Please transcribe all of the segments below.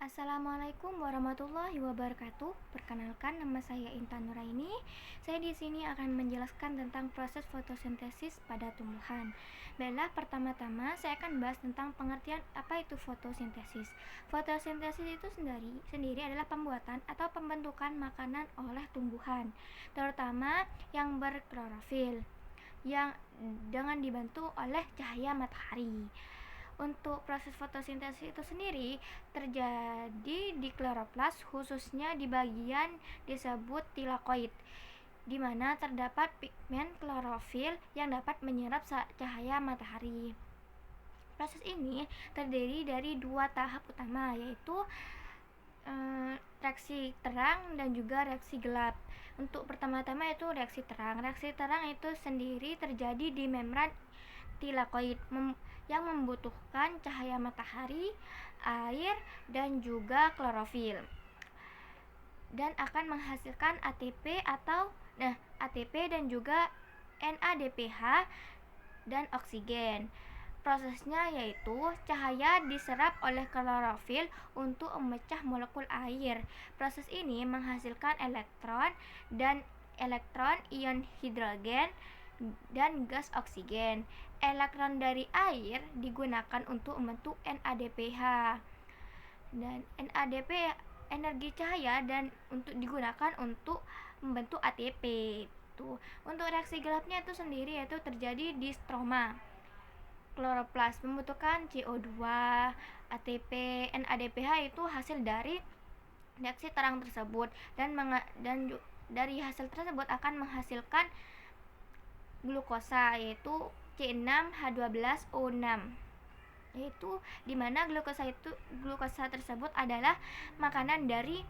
Assalamualaikum warahmatullahi wabarakatuh. Perkenalkan, nama saya Intan Nuraini. Saya di sini akan menjelaskan tentang proses fotosintesis pada tumbuhan. Baiklah, pertama-tama saya akan bahas tentang pengertian apa itu fotosintesis. Fotosintesis itu sendiri adalah pembuatan atau pembentukan makanan oleh tumbuhan, terutama yang berklorofil, yang dengan dibantu oleh cahaya matahari. Untuk proses fotosintesis itu sendiri terjadi di kloroplas, khususnya di bagian disebut tilakoid, di mana terdapat pigmen klorofil yang dapat menyerap cahaya matahari. Proses ini terdiri dari dua tahap utama, yaitu reaksi terang dan juga reaksi gelap. Untuk pertama-tama itu reaksi terang. Reaksi terang itu sendiri terjadi di membran tilakoid yang membutuhkan cahaya matahari, air, dan juga klorofil, dan akan menghasilkan ATP dan juga NADPH dan oksigen. Prosesnya yaitu cahaya diserap oleh klorofil untuk memecah molekul air. Proses ini menghasilkan elektron, ion hidrogen, dan gas oksigen. Elektron dari air digunakan untuk membentuk NADPH, dan NADP energi cahaya dan digunakan untuk membentuk ATP. Untuk reaksi gelapnya itu sendiri yaitu terjadi di stroma kloroplas, membutuhkan CO2, ATP, NADPH itu hasil dari reaksi terang tersebut, dan dari hasil tersebut akan menghasilkan glukosa, yaitu C6H12O6, yaitu dimana glukosa tersebut adalah makanan dari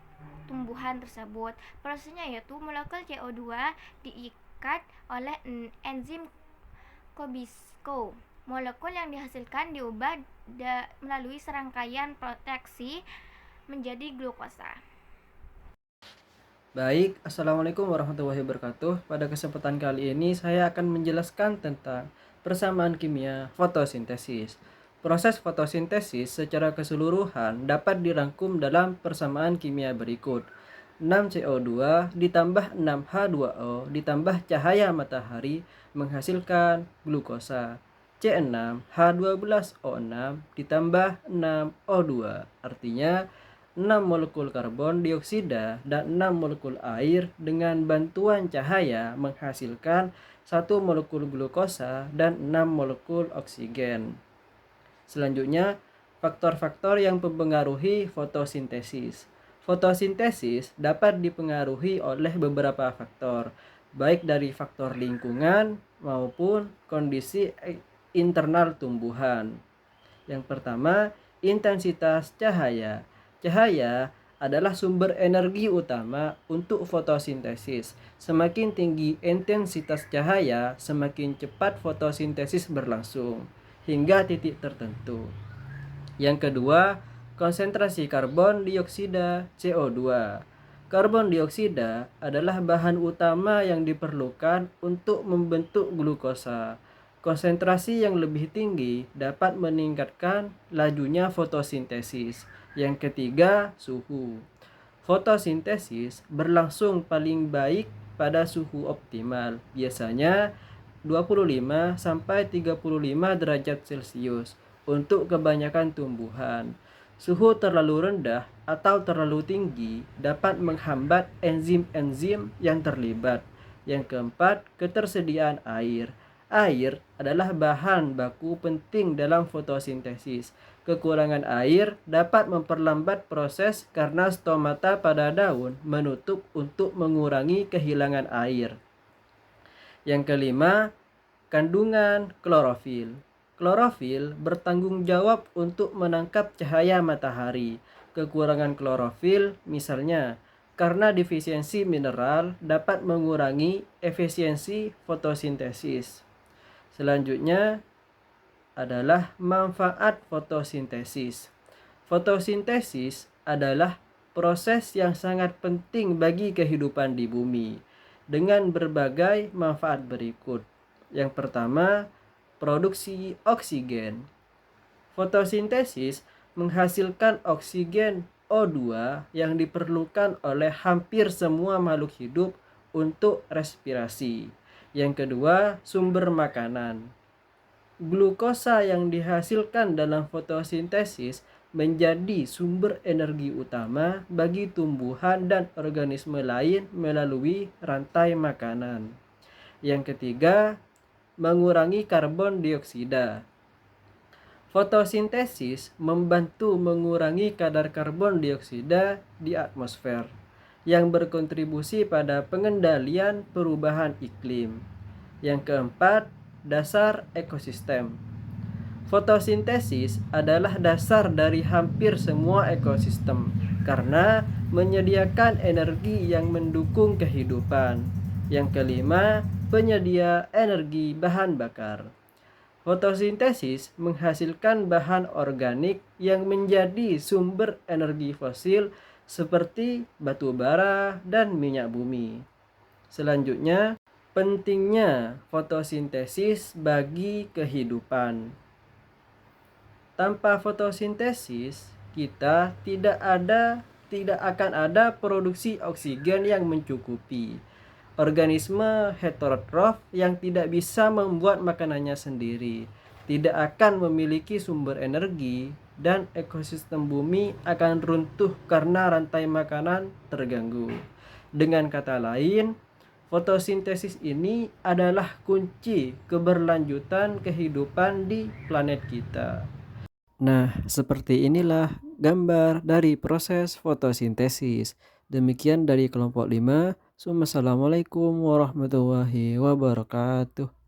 tumbuhan tersebut. Prosesnya yaitu molekul CO2 diikat oleh enzim Kobisco. Molekul yang dihasilkan diubah melalui serangkaian proteksi menjadi glukosa. Baik, Assalamualaikum warahmatullahi wabarakatuh. Pada kesempatan kali ini saya akan menjelaskan tentang persamaan kimia fotosintesis. Proses fotosintesis secara keseluruhan dapat dirangkum dalam persamaan kimia berikut. 6CO2 ditambah 6H2O ditambah cahaya matahari menghasilkan glukosa. C6H12O6 ditambah 6O2, artinya 6 molekul karbon dioksida dan 6 molekul air dengan bantuan cahaya menghasilkan 1 molekul glukosa dan 6 molekul oksigen. Selanjutnya, faktor-faktor yang mempengaruhi fotosintesis. Fotosintesis dapat dipengaruhi oleh beberapa faktor, baik dari faktor lingkungan maupun kondisi internal tumbuhan. Yang pertama, intensitas cahaya. Cahaya adalah sumber energi utama untuk fotosintesis. Semakin tinggi intensitas cahaya, semakin cepat fotosintesis berlangsung hingga titik tertentu. Yang kedua, konsentrasi karbon dioksida CO2. Karbon dioksida adalah bahan utama yang diperlukan untuk membentuk glukosa. Konsentrasi yang lebih tinggi dapat meningkatkan lajunya fotosintesis. Yang ketiga, suhu. Fotosintesis berlangsung paling baik pada suhu optimal, biasanya 25 sampai 35 derajat Celcius untuk kebanyakan tumbuhan. Suhu terlalu rendah atau terlalu tinggi dapat menghambat enzim-enzim yang terlibat. Yang keempat, ketersediaan air. Air adalah bahan baku penting dalam fotosintesis. Kekurangan air dapat memperlambat proses karena stomata pada daun menutup untuk mengurangi kehilangan air. Yang kelima, kandungan klorofil. Klorofil bertanggung jawab untuk menangkap cahaya matahari. Kekurangan klorofil misalnya karena defisiensi mineral dapat mengurangi efisiensi fotosintesis. Selanjutnya adalah manfaat fotosintesis. Fotosintesis adalah proses yang sangat penting bagi kehidupan di bumi dengan berbagai manfaat berikut. Yang pertama, produksi oksigen. Fotosintesis menghasilkan oksigen O2 yang diperlukan oleh hampir semua makhluk hidup untuk respirasi. Yang kedua, sumber makanan. Glukosa yang dihasilkan dalam fotosintesis menjadi sumber energi utama bagi tumbuhan dan organisme lain melalui rantai makanan. Yang ketiga, mengurangi karbon dioksida. Fotosintesis membantu mengurangi kadar karbon dioksida di atmosfer yang berkontribusi pada pengendalian perubahan iklim. Yang keempat, dasar ekosistem. Fotosintesis adalah dasar dari hampir semua ekosistem karena menyediakan energi yang mendukung kehidupan. Yang kelima, penyedia energi bahan bakar. Fotosintesis menghasilkan bahan organik yang menjadi sumber energi fosil seperti batu bara dan minyak bumi. Selanjutnya, pentingnya fotosintesis bagi kehidupan. Tanpa fotosintesis, kita tidak akan ada produksi oksigen yang mencukupi. Organisme heterotrof yang tidak bisa membuat makanannya sendiri tidak akan memiliki sumber energi dan ekosistem bumi akan runtuh karena rantai makanan terganggu. Dengan kata lain, fotosintesis ini adalah kunci keberlanjutan kehidupan di planet kita. Nah, seperti inilah gambar dari proses fotosintesis. Demikian dari kelompok 5. Wassalamualaikum warahmatullahi wabarakatuh.